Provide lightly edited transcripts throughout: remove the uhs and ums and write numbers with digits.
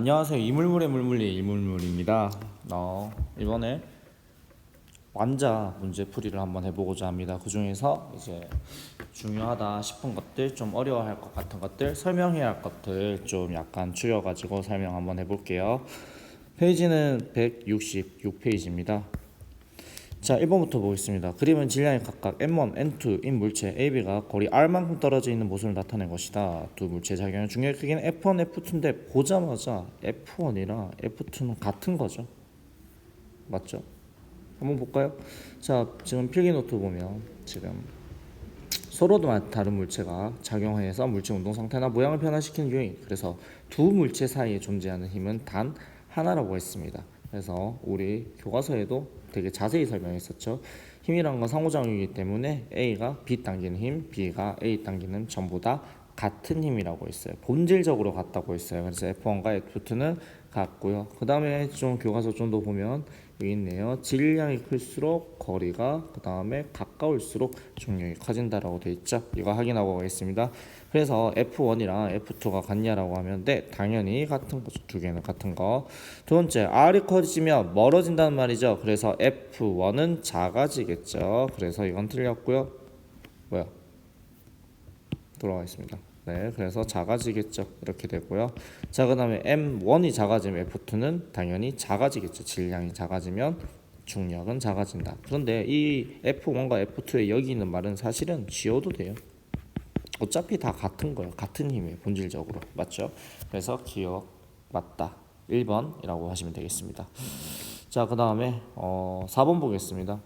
안녕하세요. 이물물의 물물리 이물물입니다. 이번에 완자 문제풀이를 한번 해보고자 합니다. 그 중에서 이제 중요하다 싶은 것들, 좀 어려워할 것 같은 것들, 설명해야 할 것들 좀 약간 추려가지고 설명 한번 해볼게요. 페이지는 166페이지입니다. 자, 1번부터 보겠습니다. 그림은 질량이 각각 M1, N2인 물체 AB가 거리 R만큼 떨어져 있는 모습을 나타낸 것이다. 두 물체의 작용의 중력의 크기는 F1, F2인데 보자마자 F1이랑 F2는 같은 거죠. 맞죠? 한번 볼까요? 자, 지금 필기노트 보면 지금 서로도 다른 물체가 작용해서 물체 운동 상태나 모양을 변화시키는 요인, 그래서 두 물체 사이에 존재하는 힘은 단 하나라고 했습니다. 그래서 우리 교과서에도 되게 자세히 설명했었죠. 힘이란 건 상호작용이기 때문에 A가 B 당기는 힘, B가 A 당기는 힘 전부 다 같은 힘이라고 했어요. 본질적으로 같다고 했어요. 그래서 F1과 F2는 같고요. 그 다음에 좀 교과서 좀 더 보면 여기 있네요. 질량이 클수록 거리가 그 다음에 가까울수록 중력이 커진다라고 되어 있죠. 이거 확인하고 가겠습니다. 그래서 F1이랑 F2가 같냐라고 하면 네, 당연히 같은 거죠. 두 개는 같은 거. 두 번째, R이 커지면 멀어진다는 말이죠. 그래서 F1은 작아지겠죠. 그래서 이건 틀렸고요. 뭐야? 돌아가겠습니다. 네, 그래서 작아지겠죠. 이렇게 되고요. 자, 그 다음에 M1이 작아지면 F2는 당연히 작아지겠죠. 질량이 작아지면 중력은 작아진다. 그런데 이 F1과 F2의 여기 있는 말은 사실은 지워도 돼요. 어차피 다 같은 거예요. 같은 힘이에요. 본질적으로. 맞죠? 그래서 기억 맞다. 1번이라고 하시면 되겠습니다. 자, 그 다음에 4번 보겠습니다.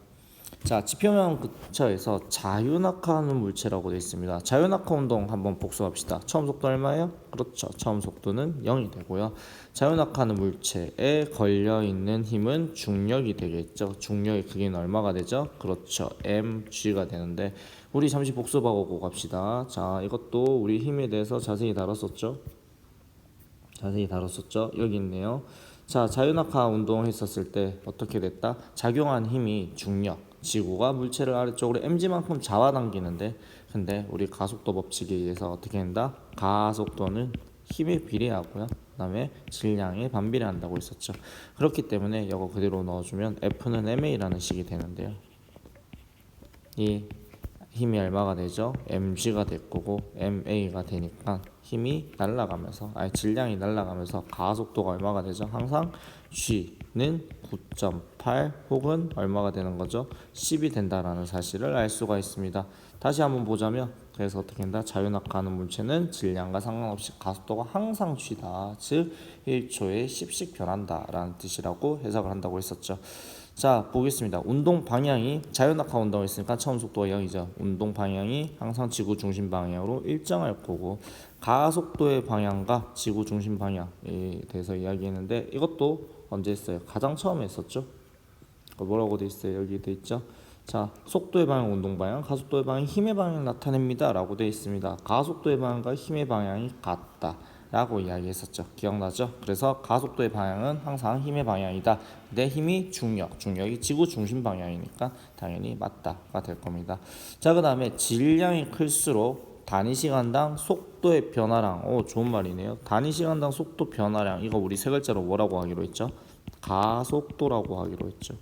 자, 지표면 근처에서 자유낙하하는 물체라고 되어 있습니다. 자유낙하 운동 한번 복수합시다. 처음 속도 얼마예요? 그렇죠. 처음 속도는 0이 되고요. 자유낙하하는 물체에 걸려있는 힘은 중력이 되겠죠. 중력의 크기는 얼마가 되죠? 그렇죠. mg가 되는데 우리 잠시 복습하고 갑시다. 자, 이것도 우리 힘에 대해서 자세히 다뤘었죠. 여기 있네요. 자, 자유낙하 운동했었을 때 어떻게 됐다? 작용한 힘이 중력, 지구가 물체를 아래쪽으로 mg만큼 잡아당기는데, 근데 우리 가속도 법칙에 의해서 어떻게 된다? 가속도는 힘에 비례하고요. 그 다음에 질량에 반비례한다고 했었죠. 그렇기 때문에 이거 그대로 넣어주면 F는 ma라는 식이 되는데요. 이 힘이 얼마가 되죠? mg가 될 거고 ma가 되니까 힘이 날아가면서 질량이 날아가면서 가속도가 얼마가 되죠? 항상 g는 9.8 혹은 얼마가 되는 거죠? 10이 된다라는 사실을 알 수가 있습니다. 다시 한번 보자면 그래서 어떻게 된다? 자유낙하하는 물체는 질량과 상관없이 가속도가 항상 g다. 즉 1초에 10씩 변한다 라는 뜻이라고 해석을 한다고 했었죠. 자, 보겠습니다. 운동 방향이 자유낙하 운동을 했으니까 처음 속도가 0이죠. 운동 방향이 항상 지구 중심 방향으로 일정할 거고, 가속도의 방향과 지구 중심 방향에 대해서 이야기했는데 이것도 언제 했어요? 가장 처음에 했었죠. 뭐라고 돼 있어요? 여기 돼 있죠. 자, 속도의 방향, 운동 방향, 가속도의 방향, 힘의 방향을 나타냅니다 라고 되어 있습니다. 가속도의 방향과 힘의 방향이 같다 라고 이야기했었죠. 기억나죠? 그래서 가속도의 방향은 항상 힘의 방향이다. 내 힘이 중력이 지구 중심 방향이니까 당연히 맞다가 될 겁니다. 자, 그 다음에 질량이 클수록 단위시간당 속도의 변화량. 좋은 말이네요. 단위시간당 속도 변화량, 이거 우리 세 글자로 뭐라고 하기로 했죠? 가속도라고 하기로 했죠.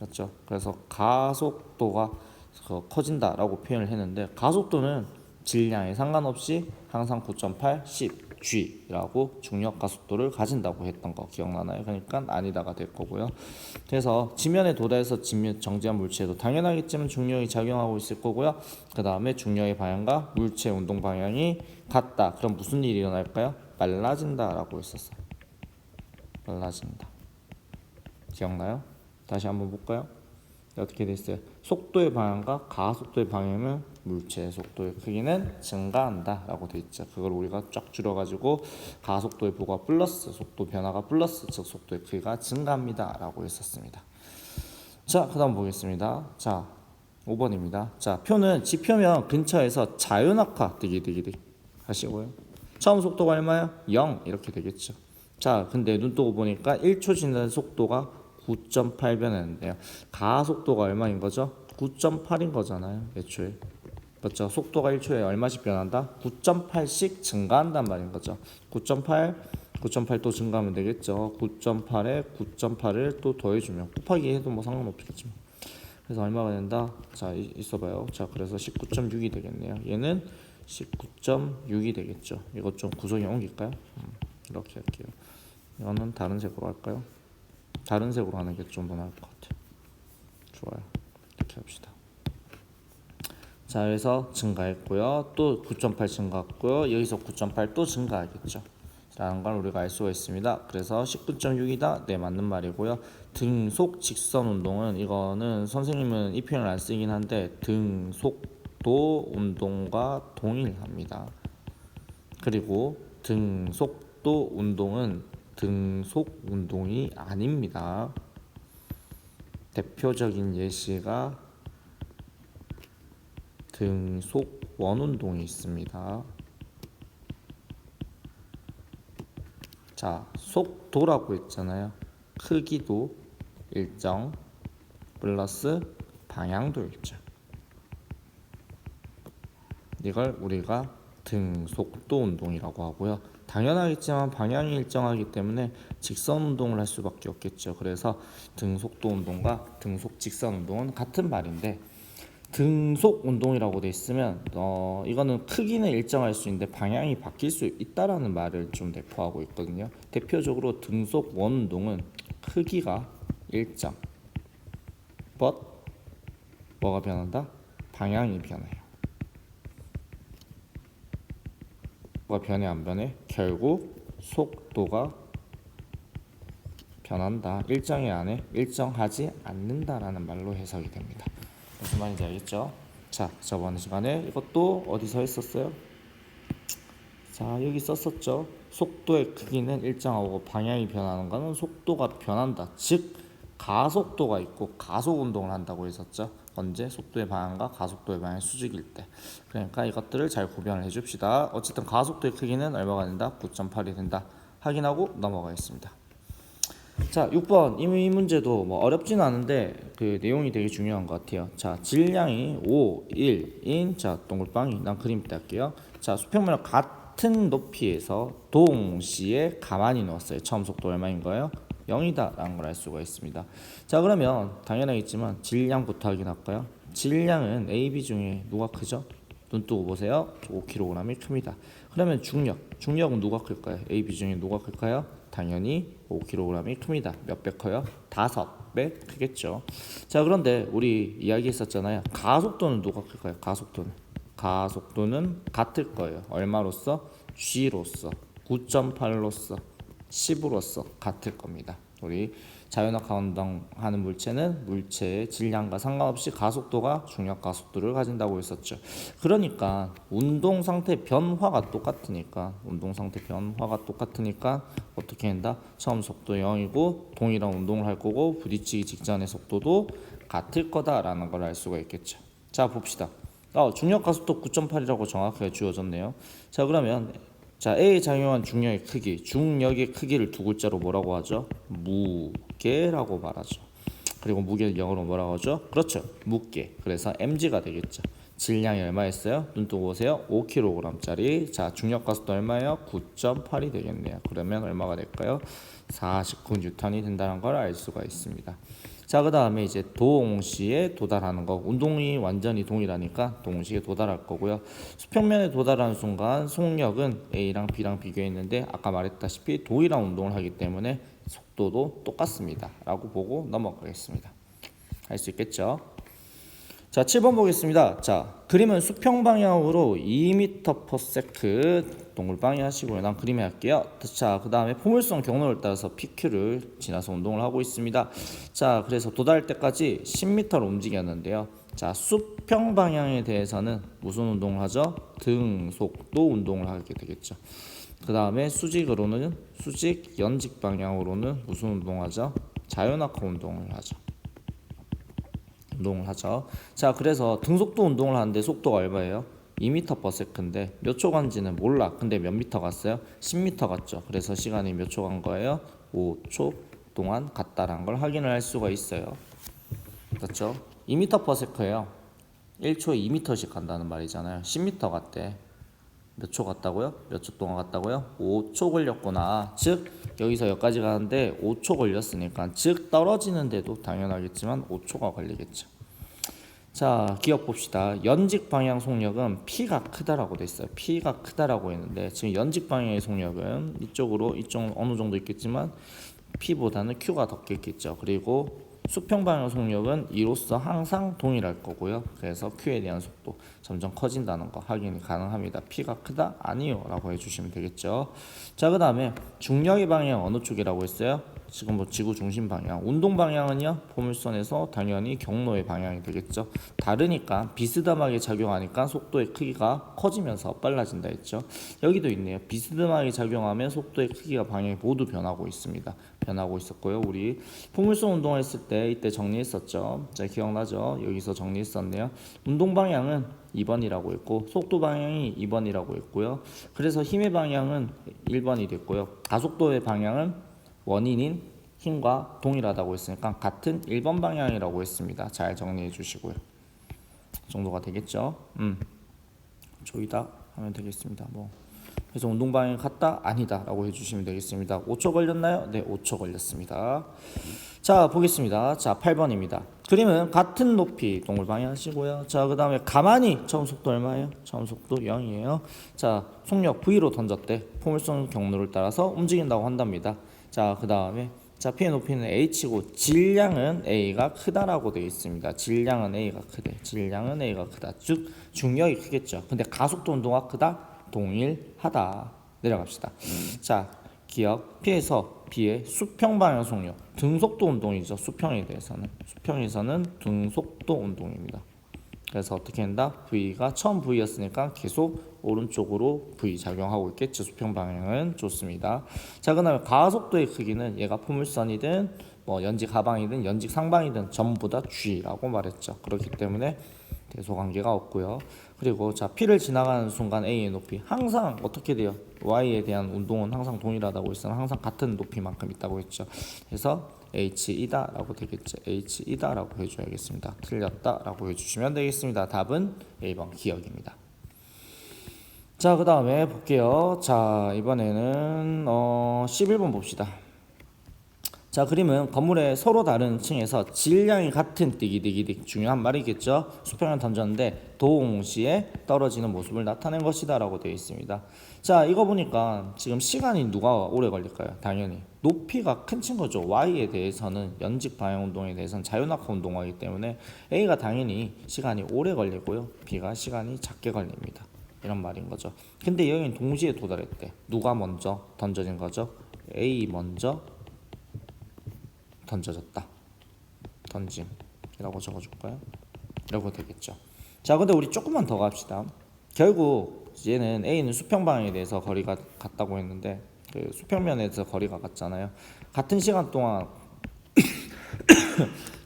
맞죠? 그래서 가속도가 커진다라고 표현을 했는데, 가속도는 질량에 상관없이 항상 9.8, 10 g라고 중력 가속도를 가진다고 했던 거 기억나나요? 그러니까 아니다가 될 거고요. 그래서 지면에 도달해서 정지한 물체에도 당연하겠지만 중력이 작용하고 있을 거고요. 그 다음에 중력의 방향과 물체 운동 방향이 같다. 그럼 무슨 일이 일어날까요? 빨라진다라고 했었어요. 빨라진다. 기억나요? 다시 한번 볼까요? 어떻게 됐어요? 속도의 방향과 가속도의 방향은 물체의 속도의 크기는 증가한다 라고 되어 있죠. 그걸 우리가 쫙 줄여가지고 가속도의 부가 플러스 속도 변화가 플러스, 즉 속도의 크기가 증가합니다 라고 했었습니다. 자, 그 다음 보겠습니다. 자, 5번입니다. 자, 표는 지표면 근처에서 자유낙하 디기디기디 하시고요. 처음 속도가 얼마야? 0 이렇게 되겠죠. 자, 근데 눈 뜨고 보니까 1초 지나는 속도가 9.8 변했는데요. 가속도가 얼마인 거죠? 9.8인 거잖아요. 애초에. 그렇죠. 속도가 1초에 얼마씩 변한다? 9.8씩 증가한단 말인 거죠. 9.8 9.8 또 증가하면 되겠죠. 9.8에 9.8을 또 더해주면 곱하기 해도 뭐 상관없겠지. 그래서 얼마가 된다? 자, 있어봐요. 자, 그래서 19.6이 되겠네요. 얘는 19.6이 되겠죠. 이것 좀 구성에 옮길까요? 이렇게 할게요. 이거는 다른 색으로 할까요? 다른 색으로 하는 게 좀 더 나을 것 같아요. 좋아요. 이렇게 합시다. 자, 그래서 증가했고요. 또 9.8 증가했고요. 여기서 9.8 또 증가하겠죠. 라는 걸 우리가 알 수가 있습니다. 그래서 19.6이다. 네, 맞는 말이고요. 등속 직선 운동은 이거는 선생님은 이 표현을 안 쓰긴 한데 등속도 운동과 동일합니다. 그리고 등속도 운동은 등속 운동이 아닙니다. 대표적인 예시가 등속 원운동이 있습니다. 자, 속도라고 했잖아요. 크기도 일정 플러스 방향도 일정. 이걸 우리가 등속도 운동이라고 하고요. 당연하겠지만 방향이 일정하기 때문에 직선 운동을 할 수밖에 없겠죠. 그래서 등속도 운동과 등속 직선 운동은 같은 말인데 등속 운동이라고 돼 있으면 이거는 크기는 일정할 수 있는데 방향이 바뀔 수 있다라는 말을 좀 내포하고 있거든요. 대표적으로 등속 원 운동은 크기가 일정, but 뭐가 변한다? 방향이 변해요. 뭐가 변해 안 변해? 결국 속도가 변한다. 일정이 안에 일정하지 않는다라는 말로 해석이 됩니다. 무슨 말인지 알겠죠? 자, 저번 시간에 이것도 어디서 했었어요? 자, 여기 썼었죠. 속도의 크기는 일정하고 방향이 변하는 것은 속도가 변한다. 즉 가속도가 있고 가속 운동을 한다고 했었죠. 언제? 속도의 방향과 가속도의 방향이 수직일 때. 그러니까 이것들을 잘 구별을 해줍시다. 어쨌든 가속도의 크기는 얼마가 된다? 9.8이 된다. 확인하고 넘어가겠습니다. 자, 6번 이 문제도 뭐 어렵진 않은데 그 내용이 되게 중요한 것 같아요. 자, 질량이 5, 1인 자 동글빵이 난 그림 때 할게요. 자, 수평면을 같은 높이에서 동시에 가만히 놓았어요. 처음 속도 얼마인 거예요? 0이다 라는 걸 알 수가 있습니다. 자, 그러면 당연하겠지만 질량부터 확인할까요? 질량은 A, B 중에 누가 크죠? 눈 뜨고 보세요. 5kg이 큽니다. 그러면 중력은 누가 클까요? A, B 중에 누가 클까요? 당연히 5kg이 큽니다. 몇 배 커요? 5배 크겠죠. 자, 그런데 우리 이야기했었잖아요. 가속도는 누가 클까요? 가속도는 같을 거예요. 얼마로서? G로서, 9.8로서, 10으로서 같을 겁니다. 우리 자연학화 운동하는 물체는 물체의 질량과 상관없이 가속도가 중력 가속도를 가진다고 했었죠. 그러니까 운동 상태 변화가 똑같으니까 어떻게 한다? 처음 속도 0이고 동일한 운동을 할 거고 부딪히기 직전의 속도도 같을 거다라는 걸 알 수가 있겠죠. 자, 봅시다. 중력 가속도 9.8이라고 정확하게 주어졌네요. 자, 그러면 자, A에 작용한 중력의 크기, 중력의 크기를 두 글자로 뭐라고 하죠? 무게라고 말하죠. 그리고 무게를 영어로 뭐라고 하죠? 그렇죠, 무게. 그래서 mg가 되겠죠. 질량이 얼마였어요? 눈 뜨고 보세요. 5kg짜리. 자, 중력 가속도 얼마예요? 9.8이 되겠네요. 그러면 얼마가 될까요? 49N이 된다는 걸 알 수가 있습니다. 자, 그 다음에 이제 동시에 도달하는 거. 운동이 완전히 동일하니까 동시에 도달할 거고요. 수평면에 도달하는 순간 속력은 A랑 B랑 비교했는데 아까 말했다시피 동일한 운동을 하기 때문에 속도도 똑같습니다 라고 보고 넘어가겠습니다. 할 수 있겠죠? 자, 7번 보겠습니다. 자, 그림은 수평 방향으로 2m/s 동글방이 하시고요. 난 그림에 할게요. 자, 그 다음에 포물선 경로를 따라서 PQ를 지나서 운동을 하고 있습니다. 자, 그래서 도달할 때까지 10m를 움직였는데요. 자, 수평 방향에 대해서는 무슨 운동을 하죠? 등속도 운동을 하게 되겠죠. 그 다음에 수직 연직 방향으로는 무슨 운동을 하죠? 자연학화 운동을 하죠. 자, 그래서 등속도 운동을 하는데 속도가 얼마예요? 2m/s인데 몇 초 간지는 몰라. 근데 몇 미터 갔어요? 10m 갔죠. 그래서 시간이 몇 초 간 거예요? 5초 동안 갔다라는 걸 확인을 할 수가 있어요. 그렇죠? 2m/s예요. 1초에 2m씩 간다는 말이잖아요. 10m 갔대. 몇 초 갔다고요? 몇 초 동안 갔다고요? 5초 걸렸구나. 즉 여기서 여기까지 가는데 5초 걸렸으니까 즉 떨어지는데도 당연하겠지만 5초가 걸리겠죠. 자, 기억 봅시다. 연직 방향 속력은 P가 크다라고 돼 있어요. P가 크다라고 했는데 지금 연직 방향의 속력은 이쪽으로 이쪽 어느 정도 있겠지만 P보다는 Q가 더 있겠죠. 그리고 수평 방향 속력은 이로써 항상 동일할 거고요. 그래서 Q에 대한 속도 점점 커진다는 거 확인이 가능합니다. P가 크다? 아니요 라고 해주시면 되겠죠. 자, 그 다음에 중력의 방향 어느 쪽이라고 했어요? 지금 뭐 지구 중심 방향. 운동 방향은요, 포물선에서 당연히 경로의 방향이 되겠죠. 다르니까 비스듬하게 작용하니까 속도의 크기가 커지면서 빨라진다 했죠. 여기도 있네요. 비스듬하게 작용하면 속도의 크기가 방향이 모두 변하고 있습니다. 변하고 있었고요. 우리 포물선 운동했을 때 이때 정리했었죠. 자, 기억나죠? 여기서 정리했었네요. 운동 방향은 2번이라고 했고 속도 방향이 2번이라고 했고요. 그래서 힘의 방향은 1번이 됐고요. 가속도의 방향은 원인인 힘과 동일하다고 했으니까 같은 1번 방향이라고 했습니다. 잘 정리해 주시고요. 정도가 되겠죠. 저기다 하면 되겠습니다. 뭐 그래서 운동 방향이 같다? 아니다 라고 해주시면 되겠습니다. 5초 걸렸나요? 네, 5초 걸렸습니다. 자, 보겠습니다. 자, 8번입니다. 그림은 같은 높이 동물 방향 하시고요. 자, 그 다음에 가만히 처음 속도 얼마예요? 처음 속도 0이에요. 자, 속력 V로 던졌대. 포물선 경로를 따라서 움직인다고 한답니다. 자, 그 다음에 자, P의 높이는 H고 질량은 A가 크다라고 되어 있습니다. 질량은 A가 크대. 질량은 A가 크다. 즉 중력이 크겠죠. 근데 가속도 운동가 크다? 동일하다. 내려갑시다. 자, 기억 P에서 B의 수평 방향 속력 등속도 운동이죠. 수평에 대해서는 수평에서는 등속도 운동입니다. 그래서 어떻게 한다? V가 처음 V였으니까 계속 오른쪽으로 V 작용하고 있겠죠. 수평 방향은 좋습니다. 자, 그 다음에 가속도의 크기는 얘가 포물선이든 뭐 연직 하방이든 연직 상방이든 전부 다 G라고 말했죠. 그렇기 때문에 대소관계가 없고요. 그리고 자, P를 지나가는 순간 A의 높이 항상 어떻게 돼요? Y에 대한 운동은 항상 동일하다고 했으나 항상 같은 높이만큼 있다고 했죠. 그래서 H이다 라고 되겠죠. H이다 라고 해줘야겠습니다. 틀렸다 라고 해주시면 되겠습니다. 답은 1번 기억입니다. 자, 그 다음에 볼게요. 자, 이번에는 11번 봅시다. 자, 그림은 건물의 서로 다른 층에서 질량이 같은 띠기띠기띠 중요한 말이겠죠. 수평을 던졌는데 동시에 떨어지는 모습을 나타낸 것이다 라고 되어 있습니다. 자, 이거 보니까 지금 시간이 누가 오래 걸릴까요? 당연히 높이가 큰 친구죠. Y에 대해서는 연직 방향 운동에 대해서는 자유낙하 운동하기 때문에 A가 당연히 시간이 오래 걸리고요, B가 시간이 작게 걸립니다. 이런 말인 거죠. 근데 여기는 동시에 도달했대. 누가 먼저 던져진 거죠? A 먼저 던져졌다. 던짐이라고 적어줄까요? 이러고 되겠죠. 자, 근데 우리 조금만 더 갑시다. 결국 얘는 A는 수평 방향에 대해서 거리가 같다고 했는데 그 수평면에서 거리가 같잖아요. 같은 시간 동안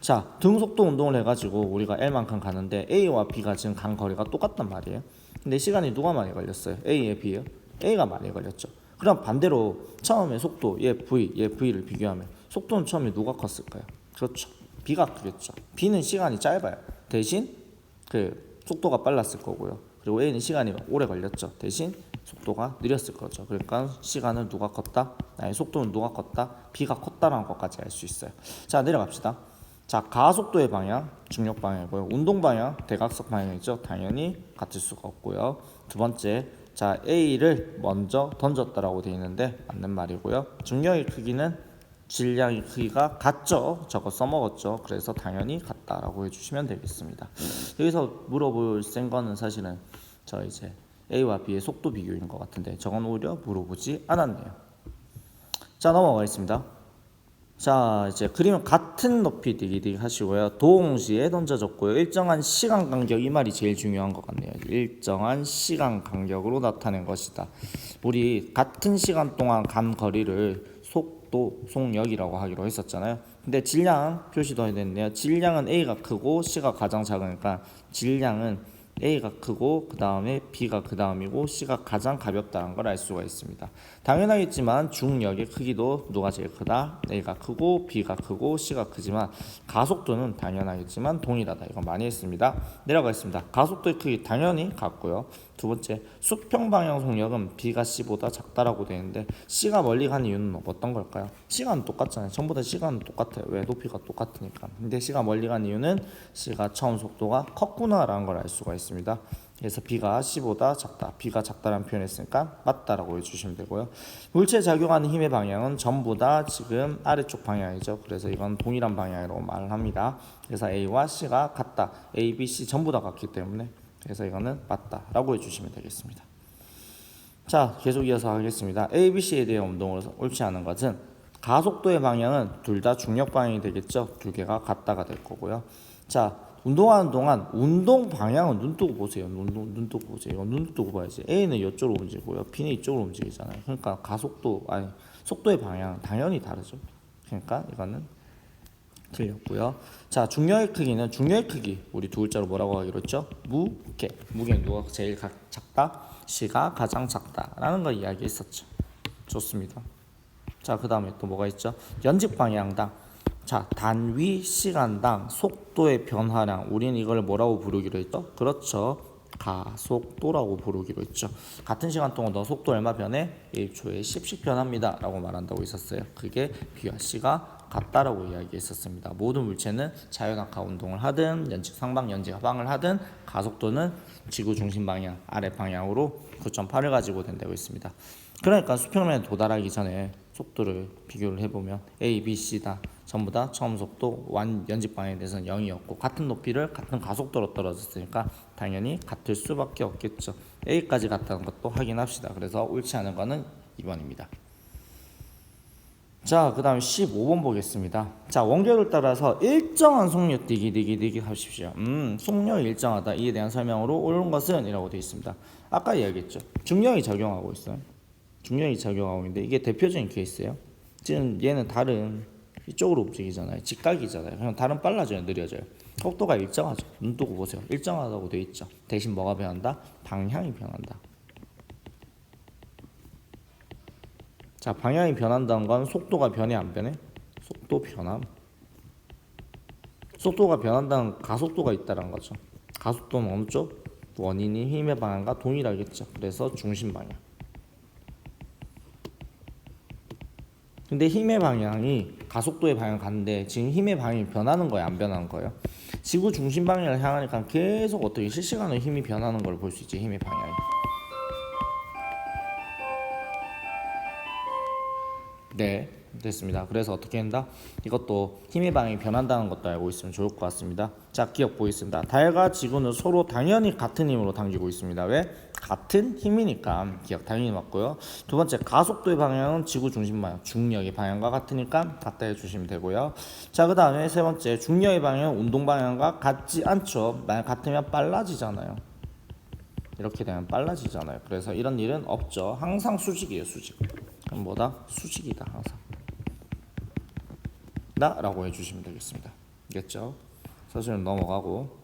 자, 등속도 운동을 해가지고 우리가 L만큼 가는데 A와 B가 지금 간 거리가 똑같단 말이에요. 근데 시간이 누가 많이 걸렸어요? A에 B요? A가 많이 걸렸죠. 그럼 반대로 처음에 속도 얘 V를 비교하면 속도는 처음에 누가 컸을까요? 그렇죠. B가 크겠죠. B는 시간이 짧아요. 대신 그 속도가 빨랐을 거고요. 그리고 A는 시간이 오래 걸렸죠. 대신 속도가 느렸을 거죠. 그러니까 시간은 누가 컸다? 아니, 속도는 누가 컸다? B가 컸다라는 것까지 알 수 있어요. 자, 내려갑시다. 자, 가속도의 방향, 중력 방향이고요. 운동 방향, 대각선 방향이죠. 당연히 같을 수가 없고요. 두 번째, 자, A를 먼저 던졌다라고 되어 있는데 맞는 말이고요. 중력의 크기는 질량의 크기가 같죠. 저거 써먹었죠. 그래서 당연히 같다라고 해주시면 되겠습니다. 여기서 물어볼 센 거는 사실은 저 이제 A와 B의 속도 비교인 것 같은데 저건 오히려 물어보지 않았네요. 자, 넘어가겠습니다. 자, 이제 그림은 같은 높이 디기디기 하시고요. 동시에 던져졌고요. 일정한 시간 간격, 이 말이 제일 중요한 것 같네요. 일정한 시간 간격으로 나타낸 것이다. 우리 같은 시간 동안 간 거리를 속도, 속력이라고 하기로 했었잖아요. 근데 질량 표시도 해야 되는데요. 질량은 A가 크고 C가 가장 작으니까 질량은 A가 크고 그 다음에 B가 그 다음이고 C가 가장 가볍다는 걸 알 수가 있습니다. 당연하겠지만 중력의 크기도 누가 제일 크다? A가 크고 B가 크고 C가 크지만 가속도는 당연하겠지만 동일하다. 이거 많이 했습니다. 내려가겠습니다. 가속도의 크기 당연히 같고요. 두 번째, 수평 방향 속력은 B가 C보다 작다라고 되어 있는데 C가 멀리 간 이유는 어떤 걸까요? 시간은 똑같잖아요. 전부 다 시간은 똑같아요. 왜? 높이가 똑같으니까. 근데 C가 멀리 간 이유는 C가 처음 속도가 컸구나라는 걸 알 수가 있습니다. 그래서 B가 C보다 작다. B가 작다라는 표현을 했으니까 맞다라고 해주시면 되고요. 물체에 작용하는 힘의 방향은 전부 다 지금 아래쪽 방향이죠. 그래서 이건 동일한 방향으로 말을 합니다. 그래서 A와 C가 같다. A, B, C 전부 다 같기 때문에 그래서 이거는 맞다라고 해주시면 되겠습니다. 자, 계속 이어서 하겠습니다. A, B, C에 대한 운동을 옳지 않은 것은 가속도의 방향은 둘 다 중력 방향이 되겠죠. 두 개가 같다가 될 거고요. 자, 운동하는 동안 운동 방향은 눈 뜨고 보세요. 눈 뜨고 보세요. 이거 눈 뜨고 봐야지. A는 이쪽으로 움직이고요. B는 이쪽으로 움직이잖아요. 그러니까 속도의 방향은 당연히 다르죠. 그러니까 이거는 틀렸고요. 자, 중력의 크기 우리 두 글자로 뭐라고 하기로 했죠? 무게 누가 제일 작다? C가 가장 작다라는 걸 이야기했었죠. 좋습니다. 자, 그 다음에 또 뭐가 있죠? 연직 방향당. 자, 단위 시간당 속도의 변화량. 우리는 이걸 뭐라고 부르기로 했죠? 그렇죠. 가속도라고 부르기로 했죠. 같은 시간 동안 너 속도 얼마 변해? 1초에 10씩 변합니다 라고 말한다고 있었어요. 그게 B와 C가 같다라고 이야기했었습니다. 모든 물체는 자유낙하 운동을 하든 연직 상방 연직 하방을 하든 가속도는 지구 중심 방향 아래 방향으로 9.8을 가지고 된다고 있습니다. 그러니까 수평면에 도달하기 전에 속도를 비교를 해보면 A, B, C다. 전부 다 처음 속도 연직 방향에 대해서는 0이었고 같은 높이를 같은 가속도로 떨어졌으니까 당연히 같을 수밖에 없겠죠. A까지 같다는 것도 확인합시다. 그래서 옳지 않은 거는 2번입니다. 자, 그 다음에 15번 보겠습니다. 자, 원격을 따라서 일정한 속력 디기 하십시오. 속력이 일정하다. 이에 대한 설명으로 옳은 것은 이라고 되어 있습니다. 아까 이야기했죠. 중력이 작용하고 있어요. 중력이 작용하고 있는데 이게 대표적인 케이스예요. 지금 얘는 다른 이쪽으로 움직이잖아요. 직각이잖아요. 그냥 다른 빨라져요, 느려져요. 속도가 일정하죠. 눈 뜨고 보세요. 일정하다고 되어 있죠. 대신 뭐가 변한다? 방향이 변한다. 자, 방향이 변한다는 건 속도가 변해 안 변해? 속도 변함. 속도가 변한다는 가속도가 있다는 거죠. 가속도는 어느 쪽? 원인이 힘의 방향과 동일하겠죠. 그래서 중심 방향. 근데 힘의 방향이 가속도의 방향 같은데 지금 힘의 방향이 변하는 거예요, 안 변하는 거예요? 지구 중심 방향을 향하니까 계속 어떻게 실시간으로 힘이 변하는 걸 볼 수 있지, 힘의 방향이. 네, 됐습니다. 그래서 어떻게 한다? 이것도 힘의 방향이 변한다는 것도 알고 있으면 좋을 것 같습니다. 자, 기억 보겠습니다. 달과 지구는 서로 당연히 같은 힘으로 당기고 있습니다. 왜? 같은 힘이니까 기억 당연히 맞고요. 두 번째, 가속도의 방향은 지구 중심 방향, 중력의 방향과 같으니까 같다 해주시면 되고요. 자, 그 다음에 세 번째, 중력의 방향은 운동 방향과 같지 않죠. 만약 같으면 빨라지잖아요. 이렇게 되면 빨라지잖아요. 그래서 이런 일은 없죠. 항상 수직이에요, 수직. 그럼 뭐다? 수직이다, 항상. 라고 해주시면 되겠습니다. 알겠죠? 사실은 넘어가고